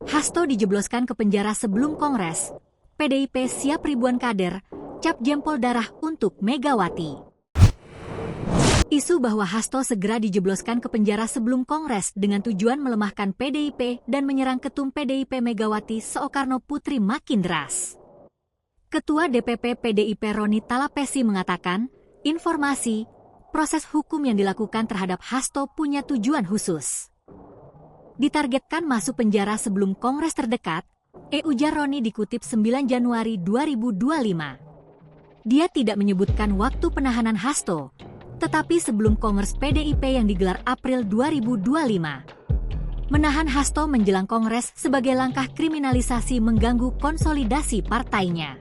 Hasto dijebloskan ke penjara sebelum Kongres. PDIP siap ribuan kader, cap jempol darah untuk Megawati. Isu bahwa Hasto segera dijebloskan ke penjara sebelum Kongres dengan tujuan melemahkan PDIP dan menyerang ketum PDIP Megawati Soekarno Putri makin deras. Ketua DPP PDIP Roni Talapesi mengatakan, informasi, proses hukum yang dilakukan terhadap Hasto punya tujuan khusus. Ditargetkan masuk penjara sebelum Kongres terdekat, ujar Roni dikutip 9 Januari 2025. Dia tidak menyebutkan waktu penahanan Hasto, tetapi sebelum Kongres PDIP yang digelar April 2025. Menahan Hasto menjelang Kongres sebagai langkah kriminalisasi mengganggu konsolidasi partainya.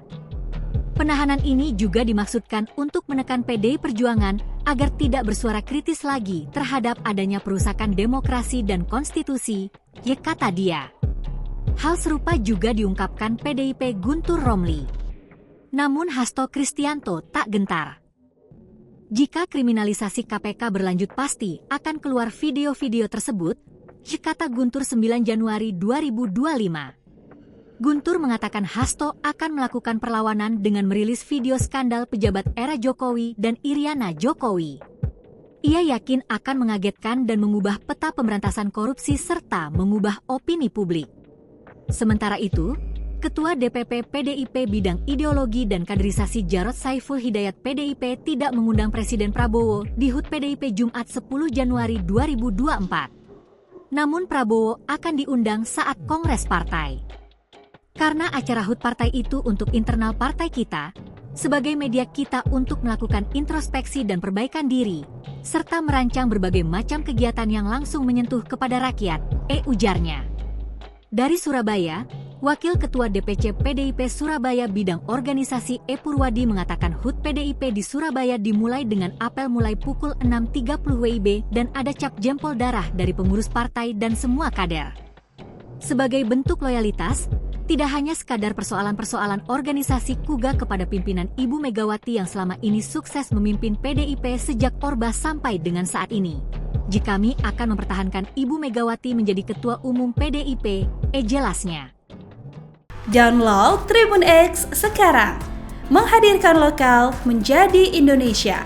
Penahanan ini juga dimaksudkan untuk menekan PDI Perjuangan agar tidak bersuara kritis lagi terhadap adanya perusakan demokrasi dan konstitusi, kata dia. Hal serupa juga diungkapkan PDIP Guntur Romli. Namun Hasto Kristianto tak gentar. Jika kriminalisasi KPK berlanjut pasti akan keluar video-video tersebut, kata Guntur 9 Januari 2025. Guntur mengatakan Hasto akan melakukan perlawanan dengan merilis video skandal pejabat era Jokowi dan Iriana Jokowi. Ia yakin akan mengagetkan dan mengubah peta pemberantasan korupsi serta mengubah opini publik. Sementara itu, Ketua DPP PDIP Bidang Ideologi dan Kaderisasi Jarod Saiful Hidayat PDIP tidak mengundang Presiden Prabowo di HUT PDIP Jumat 10 Januari 2024. Namun Prabowo akan diundang saat Kongres Partai. Karena acara HUT partai itu untuk internal partai kita, sebagai media kita untuk melakukan introspeksi dan perbaikan diri, serta merancang berbagai macam kegiatan yang langsung menyentuh kepada rakyat, ujarnya. Dari Surabaya, Wakil Ketua DPC PDIP Surabaya Bidang Organisasi Purwadi mengatakan HUT PDIP di Surabaya dimulai dengan apel mulai pukul 6.30 WIB dan ada cap jempol darah dari pengurus partai dan semua kader. Sebagai bentuk loyalitas, tidak hanya sekadar persoalan-persoalan organisasi KUGA kepada pimpinan Ibu Megawati yang selama ini sukses memimpin PDIP sejak Orba sampai dengan saat ini. Jika kami akan mempertahankan Ibu Megawati menjadi Ketua Umum PDIP, jelasnya. Download Tribun X sekarang, menghadirkan lokal menjadi Indonesia.